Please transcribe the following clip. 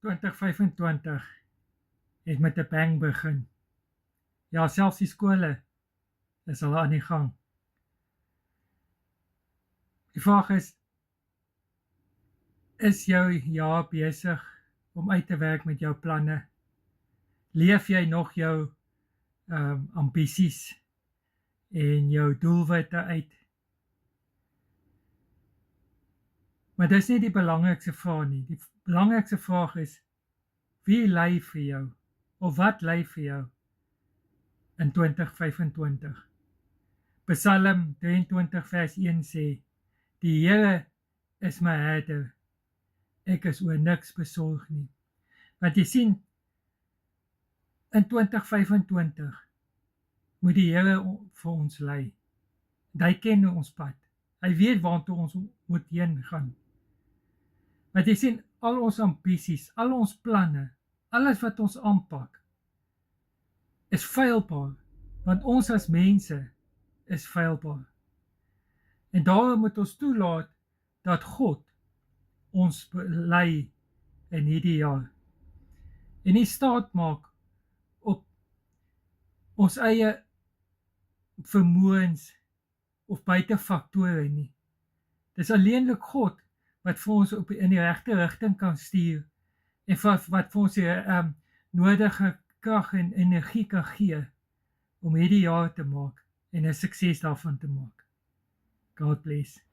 2025 het met 'n bang begin. Ja, selfs die skole is al aan die gang. Die vraag is jou jaar besig om uit te werk met jou planne? Leef jy nog jou ambisies en jou doelwitte uit? Maar dis nie die belangrikste vraag nie. Die belangrikste vraag is, wie lei vir jou? Of wat lei vir jou in 2025? Psalm 23 vers 1 sê, die Here is my herder, ek is oor niks besorg nie. Want jy sien, in 2025 moet die Here vir ons lei. Hy ken ons pad. Hy weet waartoe ons moet heen gaan. Want jy sien, al ons ambisies, al ons planne, alles wat ons aanpak, is feilbaar, want ons as mense is feilbaar. En daarom moet ons toelaat dat God ons lei in hierdie jaar. En nie staat maak op ons eie vermoëns of buitefaktore nie. Dis alleenlik God wat vir ons in die regte rigting kan stuur en wat vir ons die nodige krag en energie kan gee om hierdie jaar te maak en 'n sukses daarvan te maak. God bless.